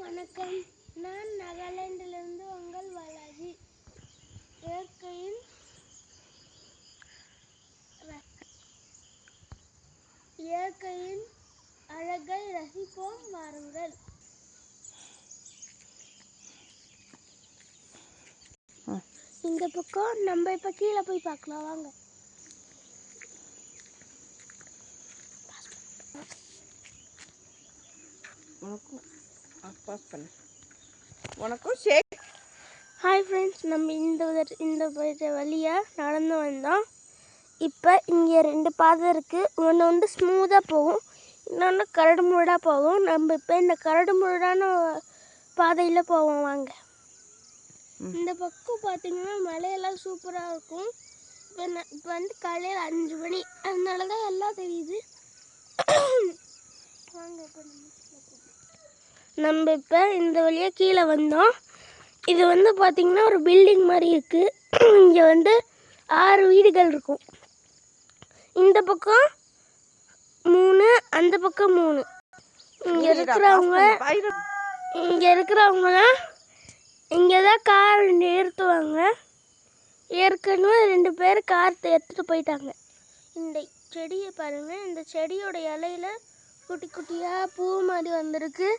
வணக்கம். நான் நாகாலாந்திலிருந்து உங்கள் பாலாஜி. இயற்கையின் அழகை ரசிப்போம் வாருங்கள். இந்த பக்கம் நம்ம இப்ப கீழே போய் பார்க்கலாம் வாங்க. ஹாய் ஃப்ரெண்ட்ஸ், நம்ம இந்த வழியாக நடந்து வந்தோம். இப்போ இங்கே 2 பாதை இருக்குது. ஒன்று வந்து ஸ்மூத்தாக போகும், இன்னொன்று கரடு முரடாக போகும். நம்ம இப்போ இந்த கரடு முரடான பாதையில் போவோம் வாங்க. இந்த பக்கம் பார்த்திங்கன்னா மலையெல்லாம் சூப்பராக இருக்கும். இப்போ வந்து காலையில் 5 மணி, அதனால தான் எல்லாம் தெரியுது. வாங்க இப்போ நம்ம இப்போ இந்த வழியாக கீழே வந்தோம். இது வந்து பார்த்திங்கன்னா ஒரு பில்டிங் மாதிரி இருக்குது. இங்கே வந்து 6 வீடுகள் இருக்கும். இந்த பக்கம் 3, அந்த பக்கம் 3. இங்கே இருக்கிறவங்களாம் இங்கே தான் கார் நிறுத்துவாங்க. ஏற்கனவே 2 பேர் கார் எடுத்துகிட்டு போயிட்டாங்க. இந்த செடியை பாருங்கள். இந்த செடியோட இலையில குட்டி குட்டியாக பூ மாதிரி வந்திருக்கு.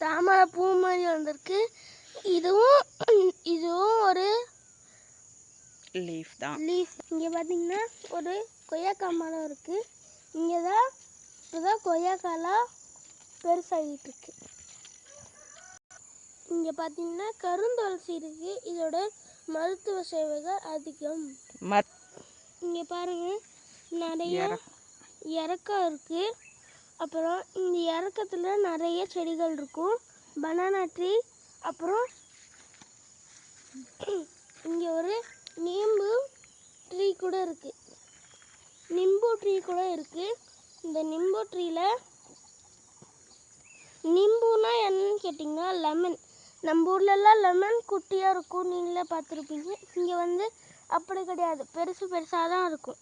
தாமரை பூ மாதிரி வந்திருக்கு. இதுவும் ஒரு லீஃப் தான். இங்கே பார்த்தீங்கன்னா ஒரு கொய்யாக்கா மரம் இருக்குது. இங்கே தான் இப்போதான் கொய்யாக்காலாம் பெருசாகிட்டு இருக்கு. இங்கே பார்த்தீங்கன்னா கருந்துளசி இருக்குது. இதோட மருத்துவ சேவைகள் அதிகம். இங்கே பாருங்கள், நிறைய இறக்கம் இருக்குது. அப்புறம் இந்த இறக்கத்தில் நிறைய செடிகள் இருக்கும். பனானா ட்ரீ, அப்புறம் இங்கே ஒரு நிம்பு ட்ரீ கூட இருக்குது. இந்த நிம்பு ட்ரீயில் நிம்புனா என்னன்னு கேட்டிங்கன்னா லெமன். நம்ம ஊர்லெலாம் லெமன் குட்டியாக இருக்கும், நீங்களே பார்த்துருப்பீங்க. இங்கே வந்து அப்படி கிடையாது, பெருசாக தான் இருக்கும்.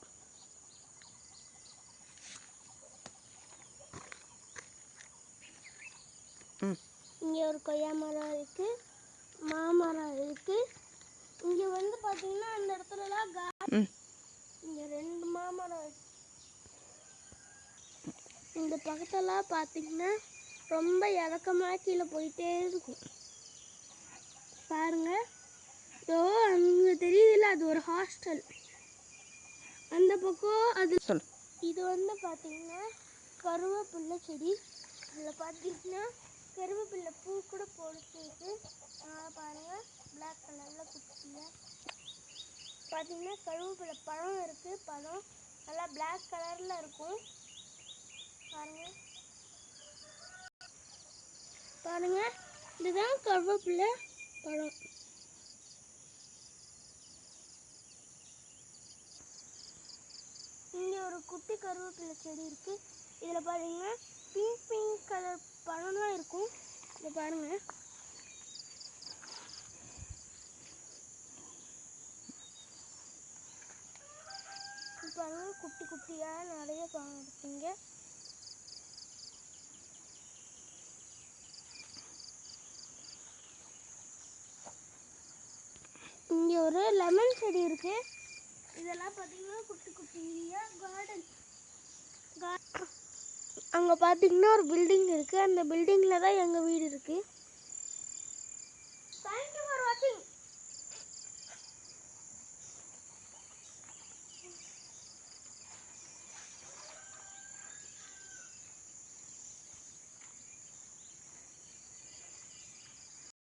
இங்கே ஒரு கொய்யா மரம் இருக்குது, மாமரம் இருக்குது. இங்கே வந்து பார்த்தீங்கன்னா அந்த இடத்துலலாம் இங்கே 2 மாமரம் இருக்கு. இந்த பக்கத்தெல்லாம் பார்த்தீங்கன்னா ரொம்ப இறக்கமாக கீழே போயிட்டே இருக்கும். பாருங்க, இதோ அங்கே தெரியுதுல்ல, அது ஒரு ஹாஸ்டல். அந்த பக்கம் அது இது வந்து பார்த்தீங்கன்னா கருவேப்பிள்ளை செடி. அதில் பார்த்தீங்கன்னா கருவேப்பிள்ளை பூ கூட போட்டுருக்கு. பாருங்கள், பிளாக் கலரில் குட்டியாக பார்த்தீங்கன்னா கருவேப்பிள்ளை பழம் இருக்குது. பழம் நல்லா பிளாக் கலரில் இருக்கும். பாருங்கள், இதுதான் கருவேப்பிள்ளை பழம். இங்கே ஒரு குட்டி கருவேப்பிள்ளை செடி இருக்குது. இதில் பாருங்கன்னா பிங்க் கலர் பழம்லாம் இருக்கும். இதை பாருங்கள், குட்டி குட்டியாக நிறைய பழம் இருக்குங்க. இங்கே ஒரு லெமன் செடி இருக்குது. இதெல்லாம் பார்த்தீங்கன்னா குட்டி குட்டியாக கார்டன். அங்கே பார்த்தீங்கன்னா ஒரு பில்டிங் இருக்குது. அந்த பில்டிங்கில் தான் எங்கள் வீடு இருக்குது.